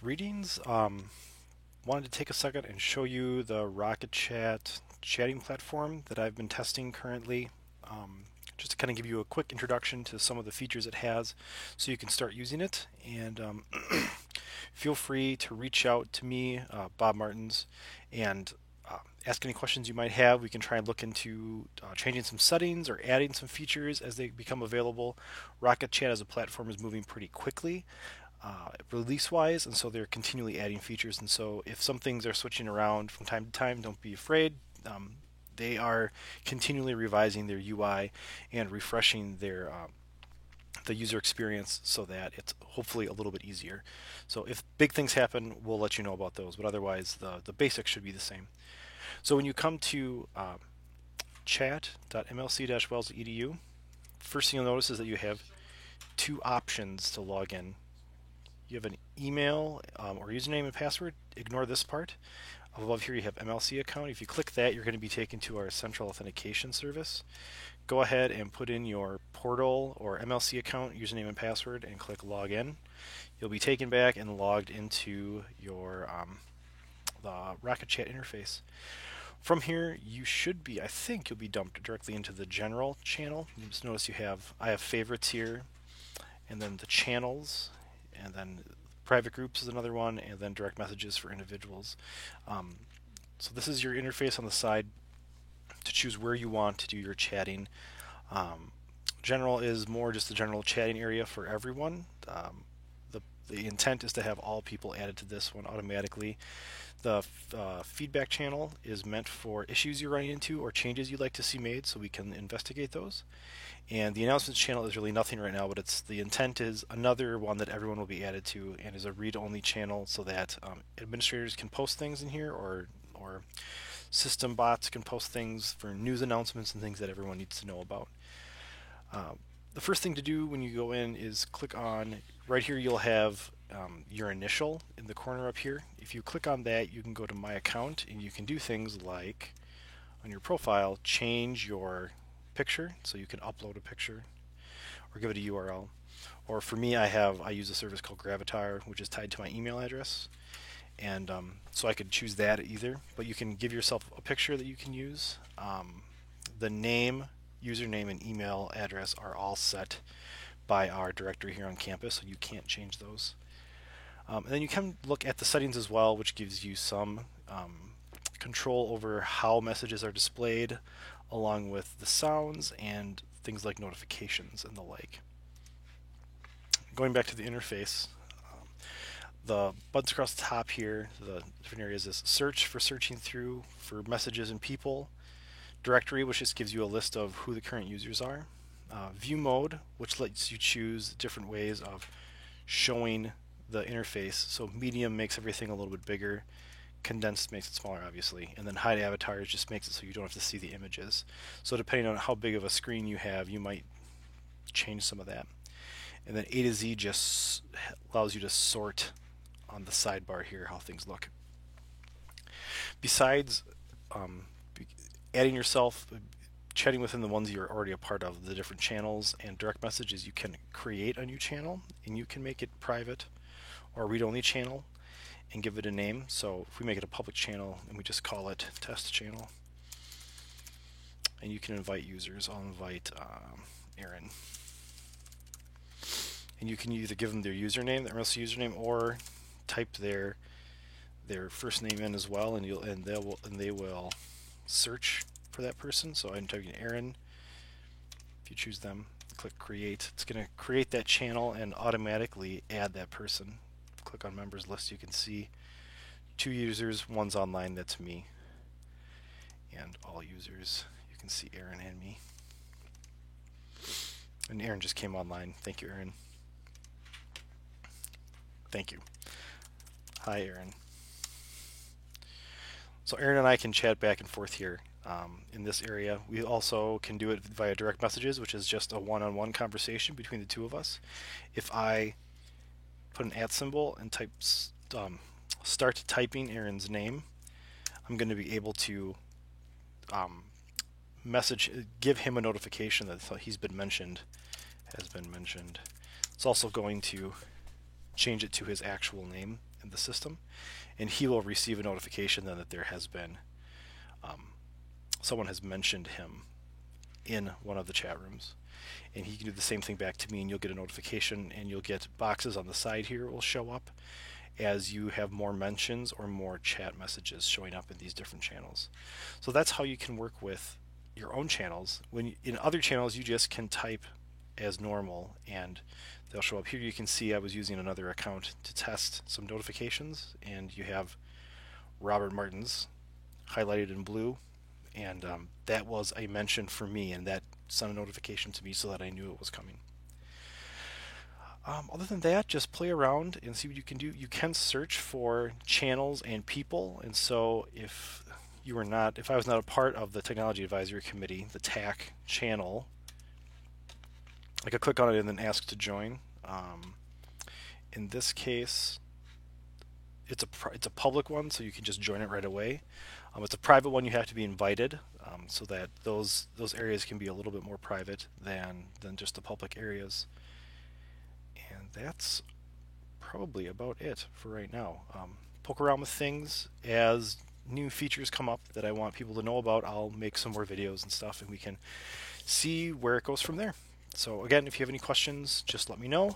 Greetings. Wanted to take a second and show you the Rocket Chat chatting platform that I've been testing currently. Just to kind of give you a quick introduction to some of the features it has so you can start using it. And feel free to reach out to me, Bob Martins, and ask any questions you might have. We can try and look into changing some settings or adding some features as they become available. Rocket Chat as a platform is moving pretty quickly release wise, and so they're continually adding features. And so if some things are switching around from time to time, don't be afraid. They are continually revising their UI and refreshing their the user experience so that it's hopefully a little bit easier. So if big things happen, we'll let you know about those. But otherwise, the basics should be the same. So when you come to chat.mlc-wells.edu, first thing you'll notice is that you have two options to log in. You have an email or username and password. Ignore this part. Above here you have MLC account. If you click that, you're going to be taken to our central authentication service. Go ahead and put in your portal or MLC account username and password and click login. You'll be taken back and logged into your the Rocket Chat interface. From here, you should be, I think you'll be dumped directly into the general channel. You just notice I have favorites here, and then the channels, and then private groups is another one, and then direct messages for individuals. Um, so this is your interface on the side to choose where you want to do your chatting. Um, General is more just the general chatting area for everyone. The intent is to have all people added to this one automatically. The feedback channel is meant for issues you're running into or changes you'd like to see made so we can investigate those. And the announcements channel is really nothing right now, but the intent is another one that everyone will be added to and is a read-only channel so that administrators can post things in here or system bots can post things for news announcements and things that everyone needs to know about. The first thing to do when you go in is click on, right here you'll have your initial in the corner up here. If you click on that, you can go to My Account and you can do things like, on your profile, change your picture, so you can upload a picture or give it a URL. Or for me, I use a service called Gravatar, which is tied to my email address, and so I could choose that either. But you can give yourself a picture that you can use. The name, username, and email address are all set by our directory here on campus, so you can't change those. And then you can look at the settings as well, which gives you some control over how messages are displayed, along with the sounds and things like notifications and the like. Going back to the interface, the buttons across the top here, the different areas is search for searching through for messages and people, directory, which just gives you a list of who the current users are, view mode, which lets you choose different ways of showing the interface. So medium makes everything a little bit bigger, condensed makes it smaller obviously, and then hide avatars just makes it so you don't have to see the images. So depending on how big of a screen you have, you might change some of that. And then A to Z just allows you to sort on the sidebar here how things look. Besides adding yourself, chatting within the ones you're already a part of, the different channels and direct messages, you can create a new channel and you can make it private or read-only channel and give it a name. So if we make it a public channel and we just call it test channel, and you can invite users. I'll invite Aaron, and you can either give them their username, their MLC username, or type their first name in as well, and they will search for that person. So I'm typing Aaron. If you choose them, click create. It's going to create that channel and automatically add that person. Click on members list. You can see two users. One's online. That's me. And all users. You can see Aaron and me. And Aaron just came online. Thank you, Aaron. Thank you. Hi, Aaron. So Aaron and I can chat back and forth here in this area. We also can do it via direct messages, which is just a one-on-one conversation between the two of us. If I put an @ symbol and start typing Aaron's name, I'm going to be able to give him a notification that he's been mentioned, has been mentioned. It's also going to change it to his actual name in the system, and he will receive a notification then that there has been someone has mentioned him in one of the chat rooms. And he can do the same thing back to me, and you'll get a notification, and you'll get boxes on the side here will show up as you have more mentions or more chat messages showing up in these different channels. So that's how you can work with your own channels. In other channels, you just can type as normal and they'll show up. Here you can see I was using another account to test some notifications, and you have Robert Martins highlighted in blue, and that was a mention for me, and that sent a notification to me so that I knew it was coming. Other than that, just play around and see what you can do. You can search for channels and people, and so if I was not a part of the Technology Advisory Committee, the TAC channel, I could click on it and then ask to join. In this case, it's a public one, so you can just join it right away. It's a private one; you have to be invited, so that those areas can be a little bit more private than just the public areas. And that's probably about it for right now. Poke around with things as new features come up that I want people to know about. I'll make some more videos and stuff, and we can see where it goes from there. So again, if you have any questions, just let me know.